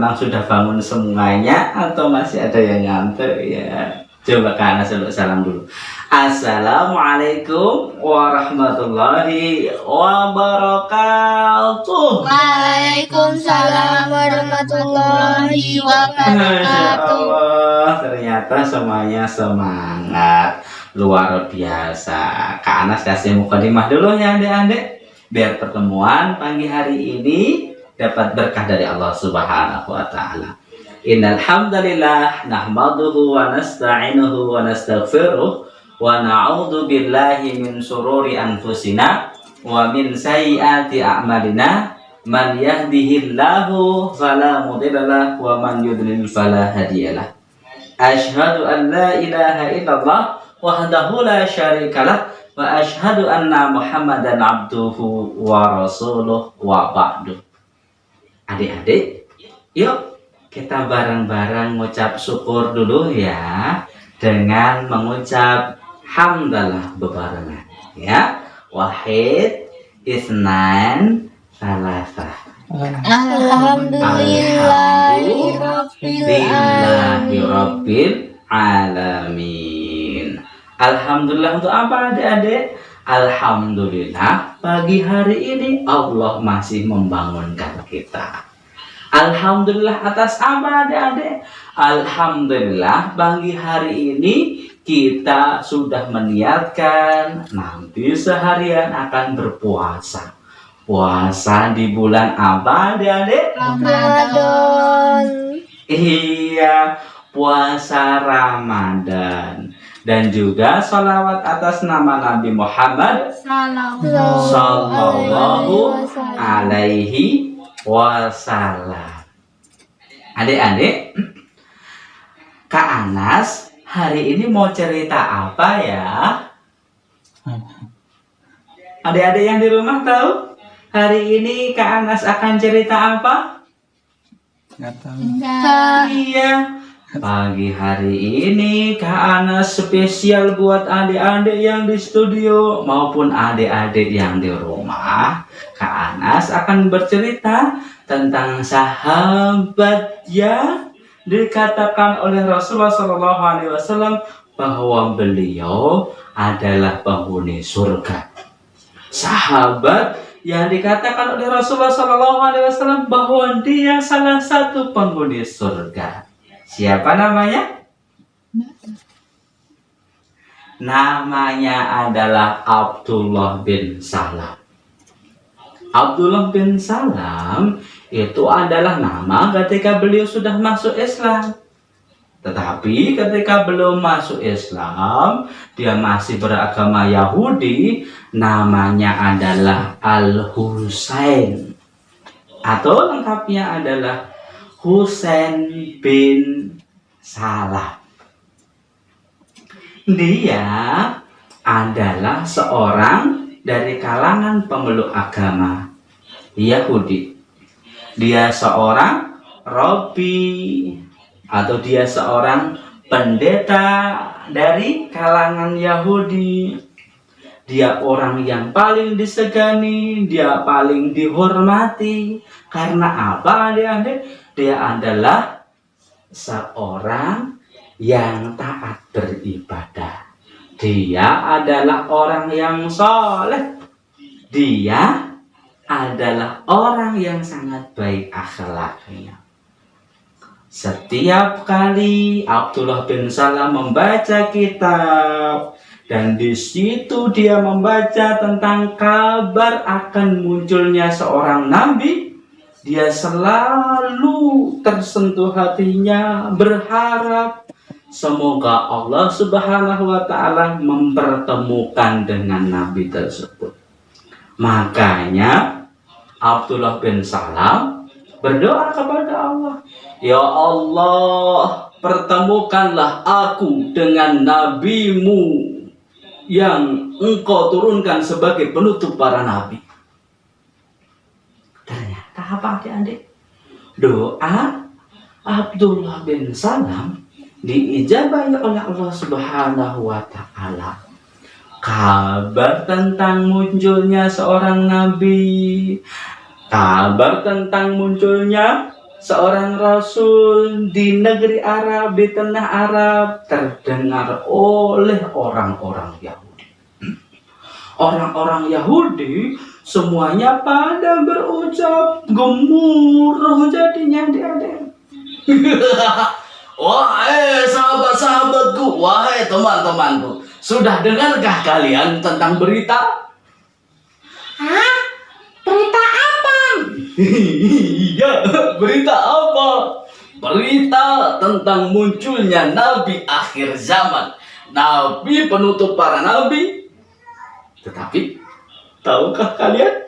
Salam sudah bangun semuanya atau masih ada yang ngantuk ya? Coba Kak Anas salam dulu. Assalamualaikum warahmatullahi wabarakatuh. Waalaikumsalam warahmatullahi Masya wabarakatuh. Allah, ternyata semuanya semangat luar biasa. Kak Anas kasih mukadimah dulu ya adik-adik, biar pertemuan pagi hari ini dapat berkah dari Allah Subhanahu wa taala. Innal hamdalillah nahmaduhu wa nasta'inuhu wa nastaghfiruh wa na'udzu billahi min shururi anfusina wa min sayyiati a'malina. Man yahdihillahu fala mudhillalah wa man yudlil fala hadiyalah. Asyhadu an la ilaha illallah wahdahu la syarikalah wa asyhadu anna Muhammadan abduhu wa rasuluh wa ba'du. Adik-adik, yuk kita bareng-bareng mengucap syukur dulu ya, dengan mengucap hamdalah bebarengan ya. Wahid, isnan, salasah. Alhamdulillahirabbil alamin. Alhamdulillah untuk apa adik-adik? Alhamdulillah pagi hari ini Allah masih membangunkan kita. Alhamdulillah atas apa adik-adik? Alhamdulillah pagi hari ini kita sudah meniatkan nanti seharian akan berpuasa. Puasa di bulan apa adik-adik? Ramadan. Iya, puasa Ramadan. Dan juga sholawat atas nama Nabi Muhammad Sallallahu alaihi wasallam. Adik-adik, Kak Anas hari ini mau cerita apa ya? Adik-adik yang di rumah tahu? Hari ini Kak Anas akan cerita apa? Nggak tahu. Iya, pagi hari ini Kak Anas spesial buat adik-adik yang di studio maupun adik-adik yang di rumah. Kak Anas akan bercerita tentang sahabat yang dikatakan oleh Rasulullah SAW bahwa beliau adalah penghuni surga. Sahabat yang dikatakan oleh Rasulullah SAW bahwa dia salah satu penghuni surga. Siapa namanya? Namanya adalah Abdullah bin Salam. Abdullah bin Salam itu adalah nama ketika beliau sudah masuk Islam. Tetapi ketika belum masuk Islam, dia masih beragama Yahudi, namanya adalah Al-Husain. Atau lengkapnya adalah Husain bin Salam. Dia adalah seorang dari kalangan pemeluk agama Yahudi. Dia seorang rabi atau dia seorang pendeta dari kalangan Yahudi. Dia orang yang paling disegani, dia paling dihormati. Karena apa adik-adik? Dia adalah seorang yang taat beribadah. Dia adalah orang yang soleh. Dia adalah orang yang sangat baik akhlaknya. Setiap kali Abdullah bin Salam membaca kitab dan di situ dia membaca tentang kabar akan munculnya seorang nabi, dia selalu tersentuh hatinya berharap semoga Allah Subhanahu wa taala mempertemukan dengan nabi tersebut. Makanya Abdullah bin Salam berdoa kepada Allah, ya Allah, pertemukanlah aku dengan nabimu yang engkau turunkan sebagai penutup para nabi. Ternyata apa adik-adik? Doa Abdullah bin Salam diijabahi oleh Allah Subhanahu wa taala. Kabar tentang munculnya seorang nabi, kabar tentang munculnya seorang rasul di negeri Arab, di tanah Arab, terdengar oleh orang-orang Yahudi. Orang-orang Yahudi semuanya pada berucap gemuruh jadinya adik-adik. Wahai sahabat-sahabatku, wahai teman-temanku, sudah dengarkah kalian tentang berita? Hah? Berita apa? Iya, berita apa? Berita tentang munculnya Nabi akhir zaman, Nabi penutup para nabi. Tetapi, tahukah kalian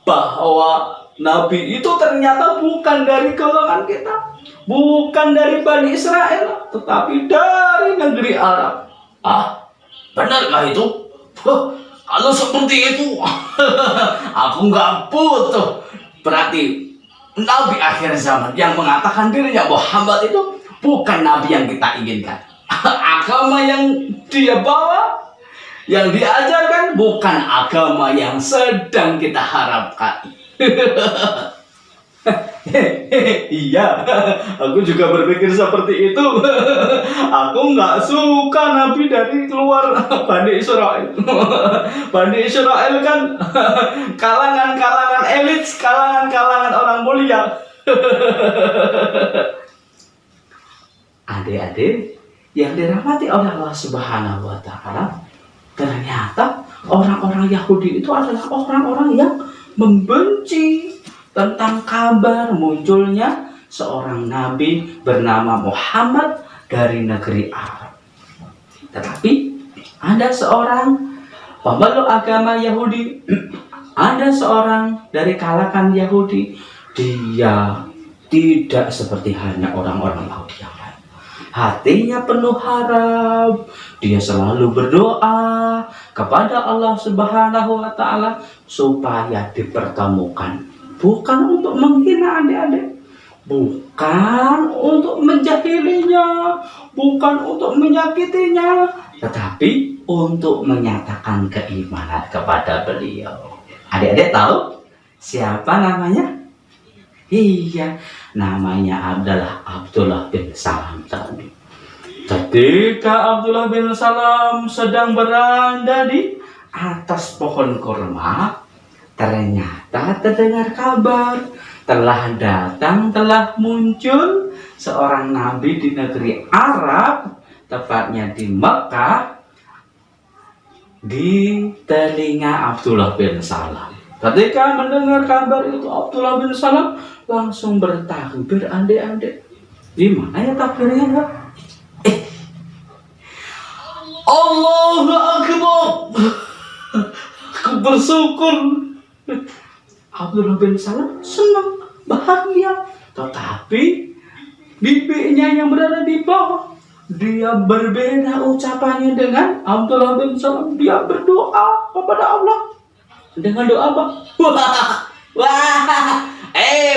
bahwa Nabi itu ternyata bukan dari golongan kita, bukan dari Bani Israel, tetapi dari negeri Arab. Ah, benarkah itu? Kalau seperti itu, aku nggak butuh. Berarti Nabi akhir zaman yang mengatakan dirinya Muhammad itu bukan Nabi yang kita inginkan. Agama yang dia bawa, yang diajarkan bukan agama yang sedang kita harapkan. Iya, aku juga berpikir seperti itu. Aku nggak suka nabi dari luar Bani Israel. Bani Israel kan kalangan-kalangan elit, kalangan-kalangan orang mulia. Adik-adik yang dirahmati oleh Allah Subhanahu wa Ta'ala, ternyata orang-orang Yahudi itu adalah orang-orang yang membenci tentang kabar munculnya seorang nabi bernama Muhammad dari negeri Arab. Tetapi ada seorang pemeluk agama Yahudi, ada seorang dari kalangan Yahudi, dia tidak seperti halnya orang-orang Yahudi yang lain. Hatinya penuh harap, dia selalu berdoa kepada Allah Subhanahu wa Ta'ala supaya dipertemukan. Bukan untuk menghina adik-adik, bukan untuk menjahilinya, bukan untuk menyakitinya, tetapi untuk menyatakan keimanan kepada beliau. Adik-adik tahu siapa namanya? Iya, namanya adalah Abdullah bin Salam tadi. Ketika Abdullah bin Salam sedang berada di atas pohon kurma, ternyata terdengar kabar telah muncul seorang nabi di negeri Arab, tepatnya di Mekah, di telinga Abdullah bin Salam. Ketika mendengar kabar itu, Abdullah bin Salam langsung bertakbir, adik-adik. Di mana ya takbirnya, Pak? Allahu Akbar. Aku bersyukur. Abdullah bin Salam senang, bahagia. Tetapi bibinya yang berada di bawah, dia berbeda ucapannya dengan Abdullah bin Salam. Dia berdoa kepada Allah dengan doa apa? Wah,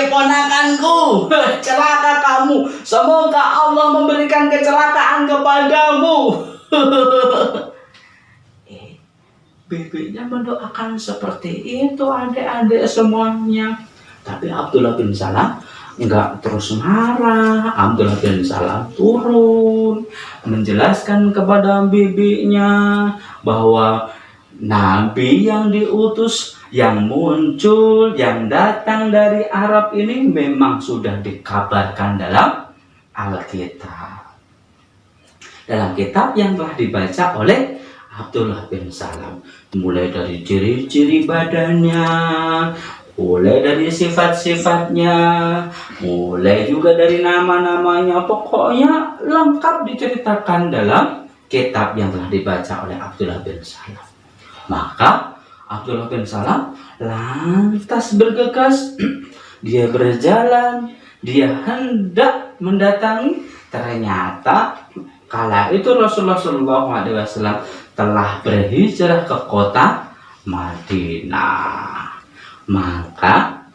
ponakanku, celaka kamu. Semoga Allah memberikan kecelakaan kepadamu. Bibirnya mendoakan seperti itu adik-adik semuanya. Tapi Abdullah bin Salam enggak terus marah. Abdullah bin Salam turun menjelaskan kepada bibinya bahwa nabi yang diutus, yang muncul, yang datang dari Arab ini memang sudah dikabarkan dalam Alkitab. Dalam kitab yang telah dibaca oleh Abdullah bin Salam. Mulai dari ciri-ciri badannya, mulai dari sifat-sifatnya, mulai juga dari nama-namanya. Pokoknya lengkap diceritakan dalam kitab yang telah dibaca oleh Abdullah bin Salam. Maka Abdullah bin Salam lantas bergegas. Dia berjalan, dia hendak mendatangi. Ternyata kala itu Rasulullah SAW telah berhijrah ke kota Madinah. Maka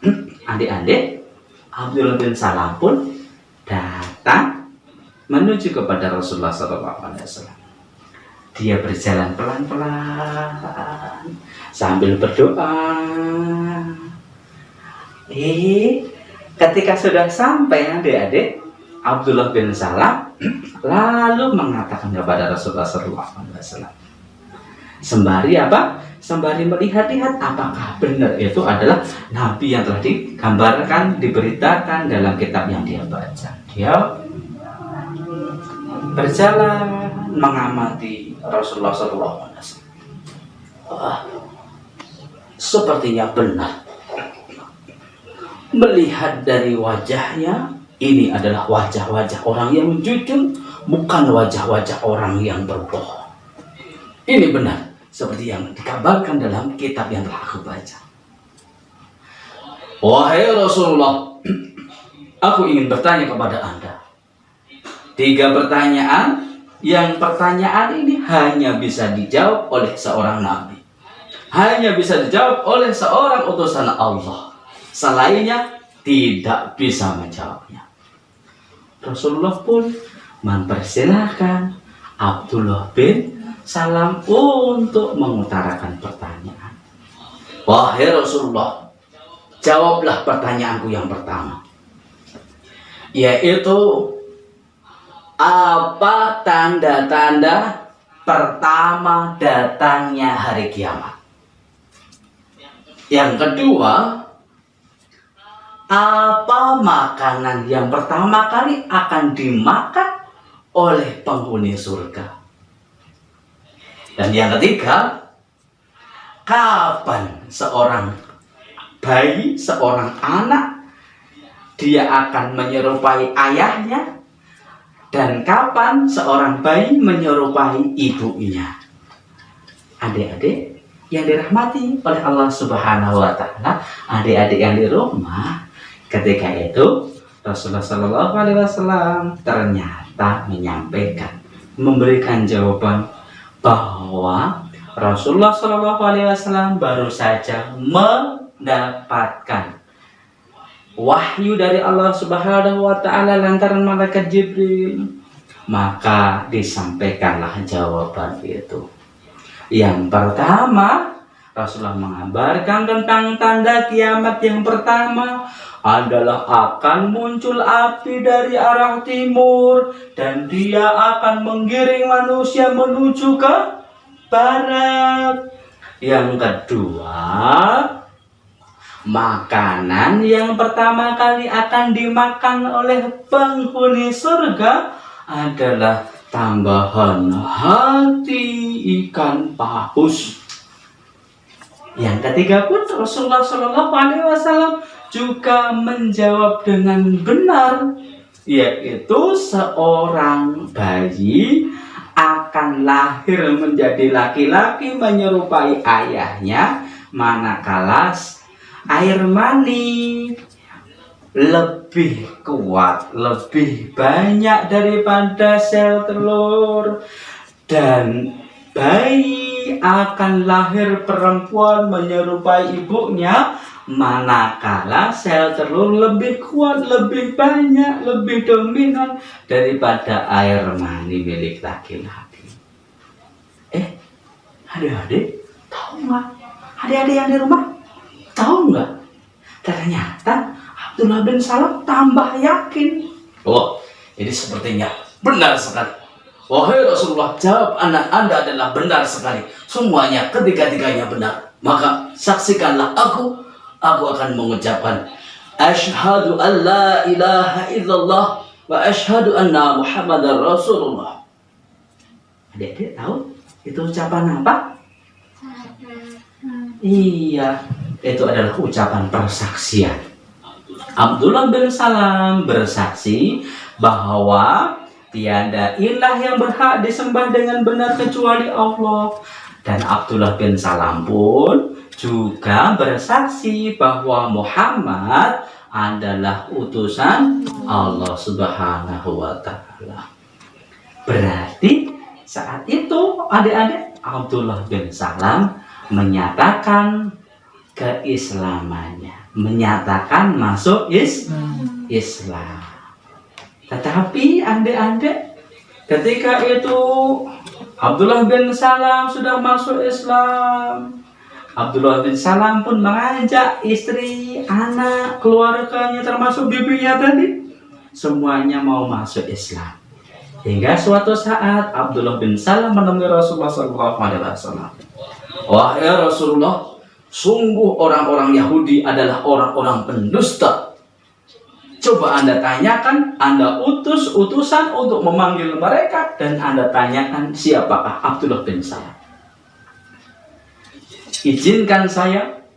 adik-adik, Abdullah bin Salam pun datang menuju kepada Rasulullah SAW. Dia berjalan pelan-pelan sambil berdoa. Ketika sudah sampai adik-adik, Abdullah bin Salam lalu mengatakan kepada Rasulullah SAW, sembari apa? Sembari melihat-lihat apakah benar itu adalah Nabi yang telah digambarkan, diberitakan dalam kitab yang dia baca. Dia berjalan mengamati Rasulullah SAW. Sepertinya benar. Melihat dari wajahnya, ini adalah wajah-wajah orang yang jujur, bukan wajah-wajah orang yang berbohong. Ini benar, seperti yang dikabarkan dalam kitab yang telah aku baca. Wahai Rasulullah, aku ingin bertanya kepada Anda 3 pertanyaan. Yang pertanyaan ini hanya bisa dijawab oleh seorang nabi, hanya bisa dijawab oleh seorang utusan Allah. Selainnya tidak bisa menjawabnya. Rasulullah pun mempersilahkan Abdullah bin Salam untuk mengutarakan pertanyaan. Wahai Rasulullah, jawablah pertanyaanku yang pertama, yaitu apa tanda-tanda pertama datangnya hari kiamat. Yang kedua, apa makanan yang pertama kali akan dimakan oleh penghuni surga. Dan yang ketiga, kapan seorang bayi, seorang anak, dia akan menyerupai ayahnya, dan kapan seorang bayi menyerupai ibunya. Adik-adik yang dirahmati oleh Allah Subhanahu wa Ta'ala, adik-adik yang di rumah, ketika itu Rasulullah SAW ternyata menyampaikan, memberikan jawaban bahwa Rasulullah SAW baru saja mendapatkan wahyu dari Allah Subhanahu wa Ta'ala lantaran malaikat Jibril. Maka disampaikanlah jawaban itu. Yang pertama, Rasulullah mengabarkan tentang tanda kiamat. Yang pertama adalah akan muncul api dari arah timur, dan dia akan menggiring manusia menuju ke barat. Yang kedua, makanan yang pertama kali akan dimakan oleh penghuni surga adalah tambahan hati ikan paus. Yang ketiga pun Rasulullah SAW juga menjawab dengan benar, yaitu seorang bayi akan lahir menjadi laki-laki menyerupai ayahnya, manakala air mani lebih kuat, lebih banyak daripada sel telur, dan bayi akan lahir perempuan menyerupai ibunya, manakala sel telur lebih kuat, lebih banyak, lebih dominan daripada air mani milik laki-laki. Adik-adik tahu nggak? Adik-adik yang di rumah tahu nggak? Ternyata Abdullah bin Salam tambah yakin. Oh, ini sepertinya benar sekali. Wahai Rasulullah, jawab anak Anda adalah benar sekali. Semuanya, ketiga-tiganya benar. Maka saksikanlah aku akan mengucapkan asyhadu an la ilaha illallah wa asyhadu anna Muhammadar Rasulullah. Adik-adik tahu itu ucapan apa? Iya, itu adalah ucapan persaksian. Abdullah bin Salam bersaksi bahwa tiada ilah yang berhak disembah dengan benar kecuali Allah. Dan Abdullah bin Salam pun juga bersaksi bahwa Muhammad adalah utusan Allah Subhanahu wa Ta'ala. Berarti saat itu adik-adik, Abdullah bin Salam menyatakan keislamannya, menyatakan masuk Islam. Tetapi adik-adik, ketika itu Abdullah bin Salam sudah masuk Islam, Abdullah bin Salam pun mengajak istri, anak, keluarganya termasuk bibinya tadi, semuanya mau masuk Islam. Hingga suatu saat Abdullah bin Salam menemui Rasulullah SAW. Wahai Rasulullah, sungguh orang-orang Yahudi adalah orang-orang pendusta. Coba Anda tanyakan, Anda utus utusan untuk memanggil mereka, dan Anda tanyakan siapakah Abdullah bin Salam. Izinkan saya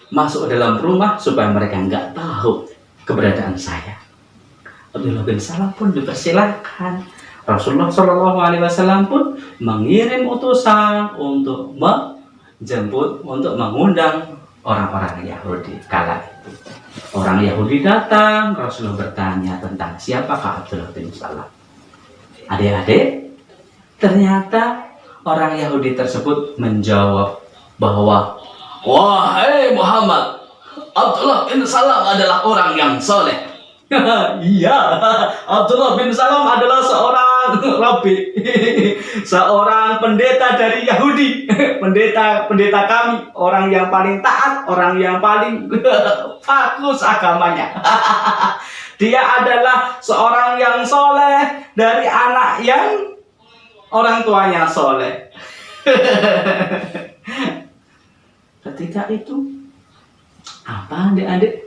masuk dalam rumah supaya mereka nggak tahu keberadaan saya. Abdullah bin Salam pun dipersilahkan. Rasulullah SAW pun mengirim utusan untuk menjemput, untuk mengundang orang-orang Yahudi kala itu. Orang Yahudi datang, Rasulullah bertanya tentang siapakah Abdullah bin Salam. Adik-adik, ternyata orang Yahudi tersebut menjawab bahwa, wahai Muhammad, Abdullah bin Salam adalah orang yang soleh. Iya, Abdullah bin Salam adalah seorang rabi, seorang pendeta dari Yahudi, pendeta kami, orang yang paling taat, orang yang paling bagus agamanya. Dia adalah seorang yang soleh dari anak yang orang tuanya soleh. Ketika itu, apa adik-adik?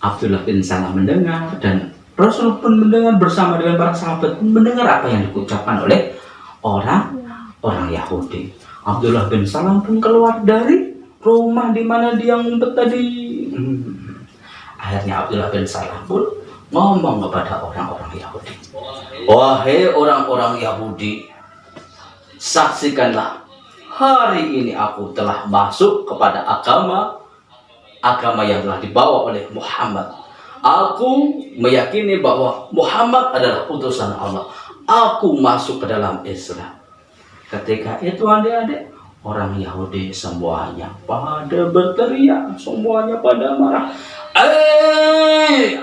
Abdullah bin Salam mendengar, dan Rasul pun mendengar bersama dengan para sahabat, mendengar apa yang diucapkan oleh orang Yahudi. Abdullah bin Salam pun keluar dari rumah di mana dia ngumpet tadi. Akhirnya Abdullah bin Salam pun ngomong kepada orang-orang Yahudi. Wahai orang-orang Yahudi, saksikanlah, hari ini aku telah masuk kepada agama yang telah dibawa oleh Muhammad. Aku meyakini bahwa Muhammad adalah utusan Allah. Aku masuk ke dalam Islam. Ketika itu adik-adik, orang Yahudi semuanya pada berteriak, semuanya pada marah.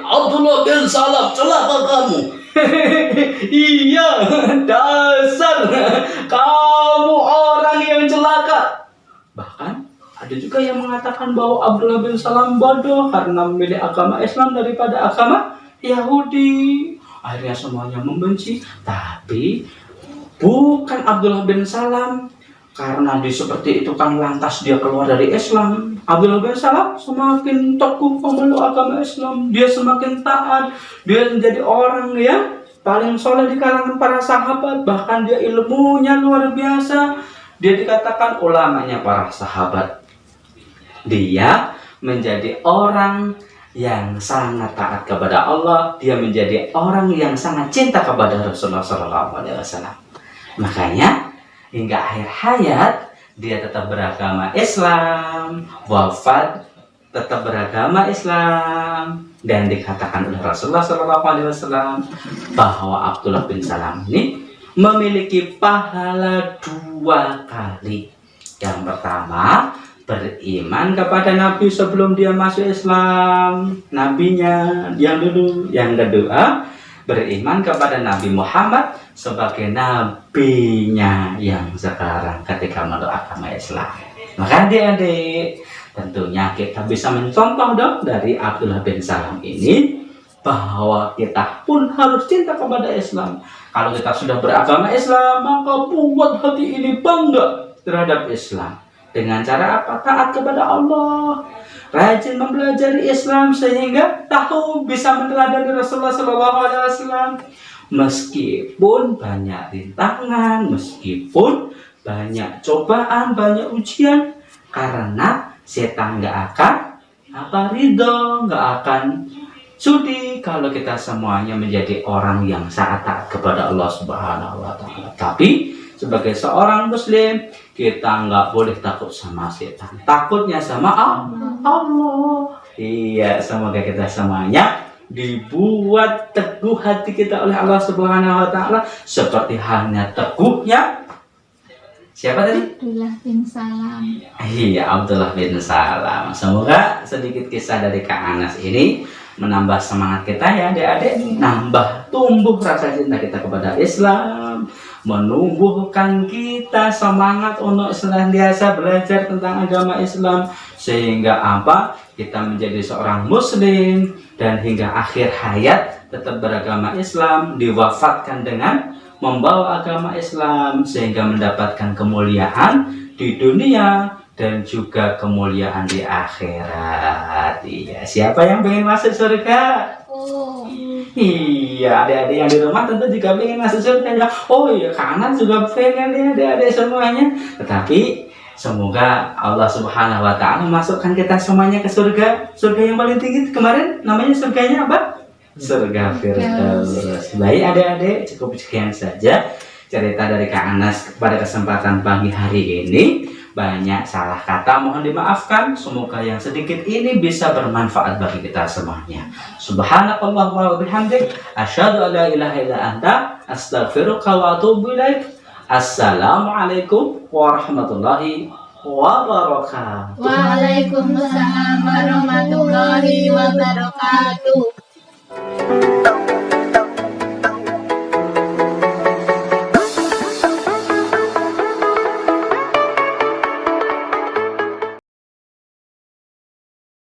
Abdullah bin Salam, celaka kamu. Iya, dasar kamu orang yang celaka. Bahkan ada juga yang mengatakan bahwa Abdullah bin Salam bodoh karena memilih agama Islam daripada agama Yahudi. Akhirnya semuanya membenci. Tapi bukan Abdullah bin Salam, karena dia seperti itu kan lantas dia keluar dari Islam. Abdullah bin Salam semakin teguh memeluk agama Islam. Dia semakin taat. Dia menjadi orang yang paling soleh di kalangan para sahabat. Bahkan dia ilmunya luar biasa. Dia dikatakan ulamanya para sahabat. Dia menjadi orang yang sangat taat kepada Allah. Dia menjadi orang yang sangat cinta kepada Rasulullah SAW. Makanya hingga akhir hayat dia tetap beragama Islam, wafat tetap beragama Islam, dan dikatakan oleh Rasulullah SAW bahwa Abdullah bin Salam ini memiliki pahala 2 kali. Yang pertama, beriman kepada Nabi sebelum dia masuk Islam, nabinya yang dulu. Yang kedua, beriman kepada Nabi Muhammad sebagai nabinya yang sekarang ketika meluk agama Islam. Maka adik-adik, tentunya kita bisa mencontoh dong dari Abdullah bin Salam ini bahwa kita pun harus cinta kepada Islam. Kalau kita sudah beragama Islam, maka buat hati ini bangga terhadap Islam. Dengan cara apa? Taat kepada Allah, rajin mempelajari Islam sehingga tahu bisa meneladani Rasulullah SAW. Meskipun banyak rintangan, meskipun banyak cobaan, banyak ujian, karena setan nggak akan ridho, nggak akan sudi kalau kita semuanya menjadi orang yang sangat taat kepada Allah Subhanahu wa Ta'ala. Tapi sebagai seorang Muslim, kita nggak boleh takut sama setan. Takutnya sama Allah. Iya, semoga kita semuanya dibuat teguh hati kita oleh Allah Subhanahu wa Ta'ala seperti halnya teguhnya siapa tadi? Abdullah bin Salam. Iya, Abdullah bin Salam. Semoga sedikit kisah dari Kak Anas ini menambah semangat kita ya adik-adik, nambah tumbuh rasa cinta kita kepada Islam, menumbuhkan kita semangat untuk senantiasa belajar tentang agama Islam, sehingga apa? Kita menjadi seorang muslim dan hingga akhir hayat tetap beragama Islam, diwafatkan dengan membawa agama Islam, sehingga mendapatkan kemuliaan di dunia dan juga kemuliaan di akhirat. Iya, siapa yang pengen masuk surga? Oh. Iya, adik-adik yang di rumah tentu juga pengen masuk surga ya. Oh iya, kanan juga pengen ya, adik-adik semuanya. Tetapi semoga Allah Subhanahu wa Ta'ala masukkan kita semuanya ke surga. Surga yang paling tinggi kemarin namanya surganya apa? Surga Firdaus. Baik adik-adik, cukup sekian saja cerita dari Kak Anas pada kesempatan pagi hari ini. Banyak salah kata mohon dimaafkan. Semoga yang sedikit ini bisa bermanfaat bagi kita semuanya. Subhanakallah wa bihamdik, asyhadu an la ilaha illa anta, astaghfiruka wa atubu ilaik. Assalamualaikum warahmatullahi wabarakatuh. Waalaikumsalam warahmatullahi wabarakatuh.